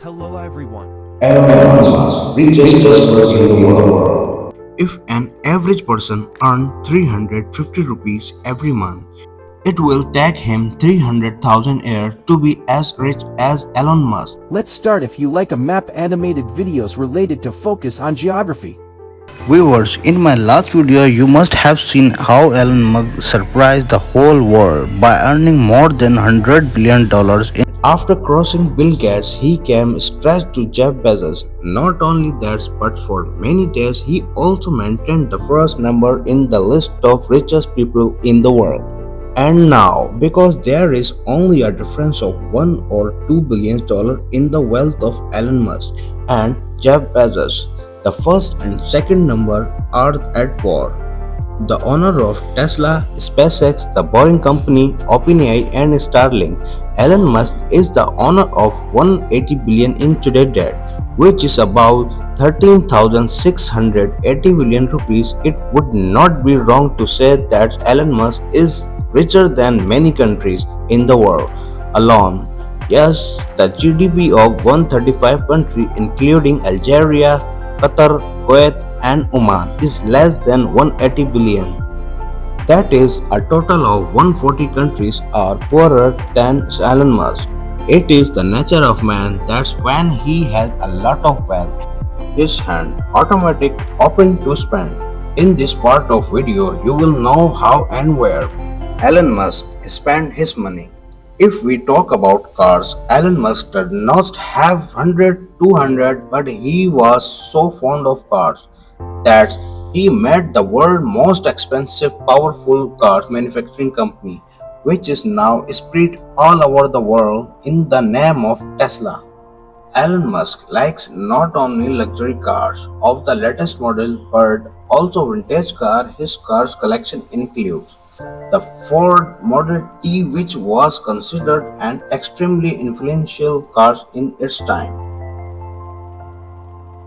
Hello everyone. Elon Musk, richest person in the world. If an average person earned 350 rupees every month, it will take him 300,000 years to be as rich as Elon Musk. Let's start. If you like a map animated videos related to focus on geography. Viewers, in my last video, you must have seen how Elon Musk surprised the whole world by earning more than $100 billion in. After crossing Bill Gates, he came straight to Jeff Bezos. Not only that, but for many days, he also maintained the first number in the list of richest people in the world. And now, because there is only a difference of $1 or $2 billion in the wealth of Elon Musk and Jeff Bezos, the first and second number are at war. The owner of Tesla, SpaceX, the Boring Company, OpenAI, and Starlink, Elon Musk is the owner of 180 billion in today's debt, which is about 13,680 billion rupees. It would not be wrong to say that Elon Musk is richer than many countries in the world alone. Yes, the GDP of 135 countries including Algeria, Qatar, Kuwait, and Oman is less than 180 billion. That is, a total of 140 countries are poorer than Elon Musk. It is the nature of man that when he has a lot of wealth, his hand automatic open to spend. In this part of video, you will know how and where Elon Musk spent his money. If we talk about cars, Elon Musk did not have 100, 200, but he was so fond of cars that he made the world's most expensive, powerful car manufacturing company, which is now spread all over the world in the name of Tesla. Elon Musk likes not only luxury cars of the latest model but also vintage cars. His cars collection includes the Ford Model T, which was considered an extremely influential car in its time.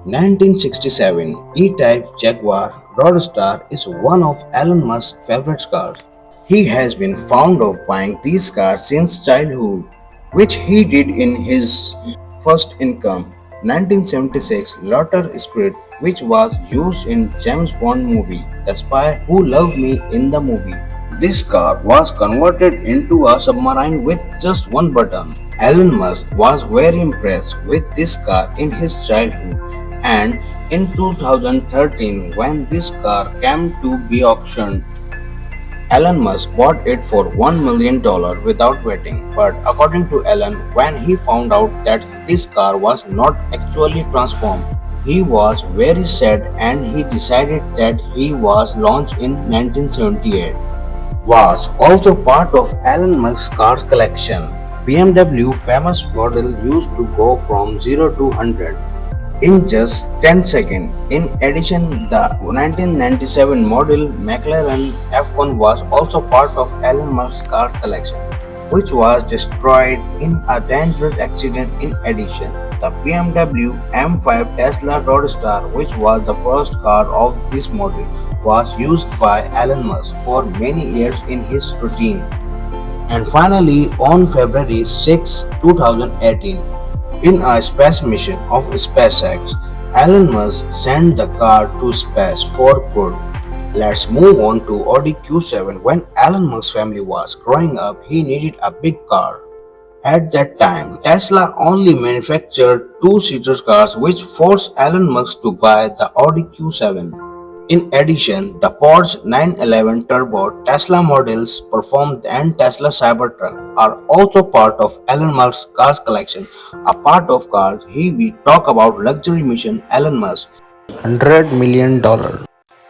1967 E-Type Jaguar Roadster is one of Elon Musk's favorite cars. He has been fond of buying these cars since childhood, which he did in his first income. 1976 Lotus Spirit, which was used in James Bond movie The Spy Who Loved Me in the movie. This car was converted into a submarine with just one button. Elon Musk was very impressed with this car in his childhood, and in 2013 when this car came to be auctioned, Elon Musk bought it for $1 million without waiting. But according to Elon, when he found out that this car was not actually transformed, he was very sad and he decided that he was launched in 1978. Was also part of Elon Musk's cars collection. BMW famous model used to go from 0 to 100 in just 10 seconds. In addition, the 1997 model McLaren F1 was also part of Elon Musk's car collection, which was destroyed in a dangerous accident. In addition, the BMW M5 Tesla Roadster, which was the first car of this model, was used by Elon Musk for many years in his routine. And finally, on February 6, 2018, in a space mission of SpaceX, Elon Musk sent the car to space for good. Let's move on to Audi Q7. When Elon Musk's family was growing up, he needed a big car. At that time, Tesla only manufactured two-seater cars, which forced Elon Musk to buy the Audi Q7. In addition, the Porsche 911 Turbo, Tesla models performed and Tesla Cybertruck are also part of Elon Musk's cars collection. A part of cars, we talk about luxury mission Elon Musk, $100 million.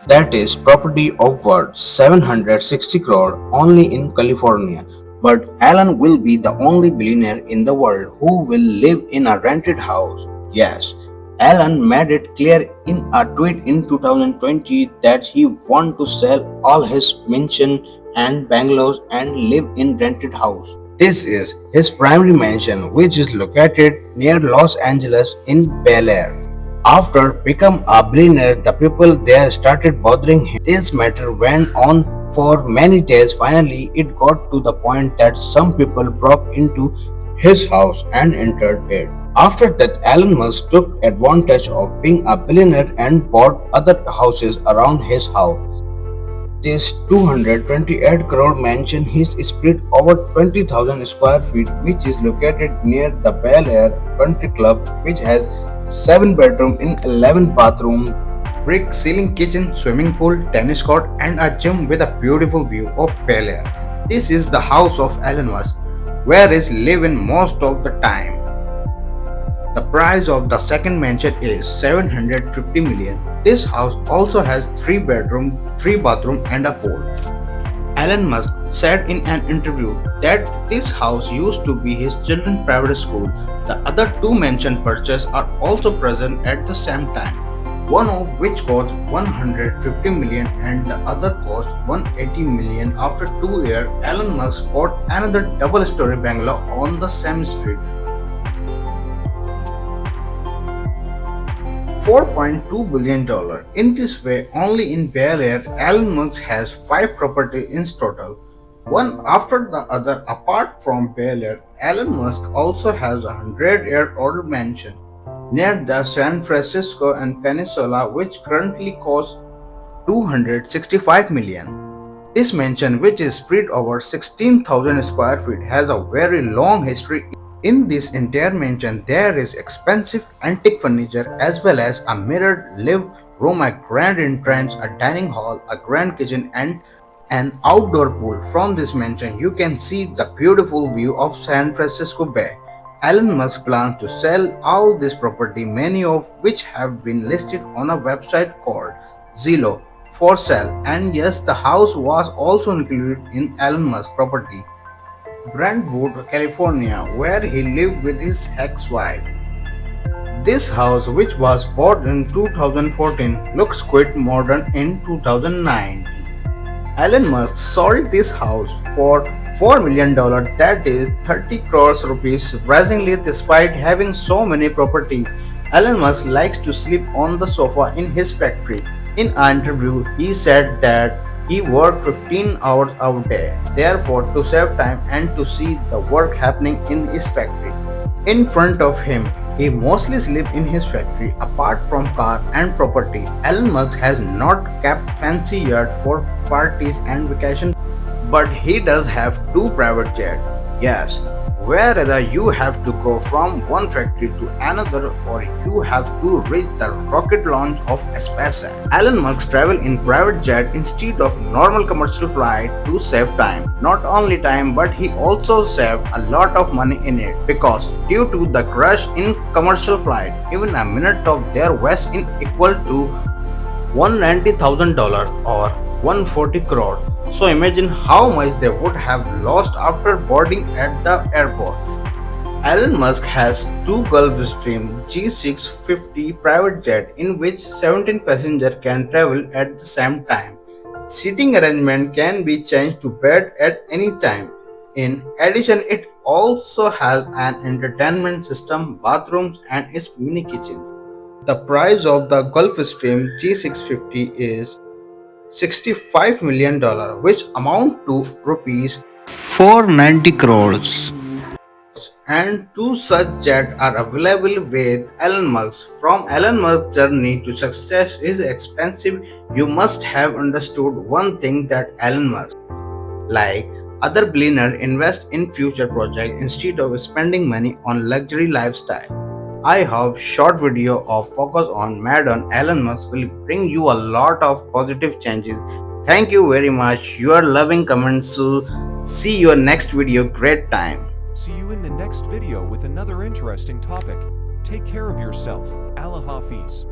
That is property of worth 760 crore only in California. But Elon will be the only billionaire in the world who will live in a rented house. Yes, Elon made it clear in a tweet in 2020 that he wants to sell all his mansion and bungalows and live in rented house. This is his primary mansion, which is located near Los Angeles in Bel Air. After becoming a billionaire, the people there started bothering him. This matter went on for many days. Finally, it got to the point that some people broke into his house and entered it. After that, Elon Musk took advantage of being a billionaire and bought other houses around his house. This 228 crore mansion is spread over 20,000 square feet, which is located near the Bel Air Country Club, which has 7 bedrooms and 11 bathrooms, brick ceiling kitchen, swimming pool, tennis court, and a gym with a beautiful view of Bel Air. This is the house of Elon Musk, where he lives in most of the time. The price of the second mansion is 750 million. This house also has 3 bedrooms, 3 bathrooms, and a pool. Elon Musk said in an interview that this house used to be his children's private school. The other 2 mansion purchases are also present at the same time, one of which cost 150 million and the other cost 180 million. After 2 years, Elon Musk bought another double-story bungalow on the same street. $4.2 billion. In this way, only in Bel Air, Elon Musk has 5 properties in total, one after the other. Apart from Bel Air, Elon Musk also has a 100-year-old mansion near the San Francisco and Peninsula, which currently costs 265 million. This mansion, which is spread over 16,000 square feet, has a very long history. In this entire mansion, there is expensive antique furniture as well as a mirrored living room, a grand entrance, a dining hall, a grand kitchen, and an outdoor pool. From this mansion, you can see the beautiful view of San Francisco Bay. Elon Musk plans to sell all this property, many of which have been listed on a website called Zillow for sale. And yes, the house was also included in Elon Musk property, Brentwood, California, where he lived with his ex-wife. This house, which was bought in 2014, looks quite modern in 2009. Elon Musk sold this house for $4 million, that is 30 crores rupees. Surprisingly, despite having so many properties, Elon Musk likes to sleep on the sofa in his factory. In an interview, he said that he worked 15 hours a day, therefore to save time and to see the work happening in his factory. In front of him, he mostly sleeps in his factory. Apart from car and property, Elon Musk has not kept fancy yacht for parties and vacation, but he does have 2 private jets. Yes, wherever you have to go from one factory to another, or you have to reach the rocket launch of SpaceX. Elon Musk travel in private jet instead of normal commercial flight to save time. Not only time, but he also saved a lot of money in it, because due to the crash in commercial flight, even a minute of their waste is equal to $190,000 or 140 crore. So imagine how much they would have lost after boarding at the airport. Elon Musk has 2 Gulfstream G650 private jet in which 17 passengers can travel at the same time. Seating arrangement can be changed to bed at any time. In addition, it also has an entertainment system, bathrooms, and its mini kitchen. The price of the Gulfstream G650 is $65 million, which amount to rupees 490 crores. And 2 such jets are available with Elon Musk. From Elon Musk's journey to success is expensive, you must have understood one thing, that Elon Musk, like other billionaires, invest in future projects instead of spending money on luxury lifestyle. I hope short video of focus on Madon Elon Musk will bring you a lot of positive changes. Thank you very much. Your loving comments. So see your next video. Great time. See you in the next video with another interesting topic. Take care of yourself. Allah Hafiz.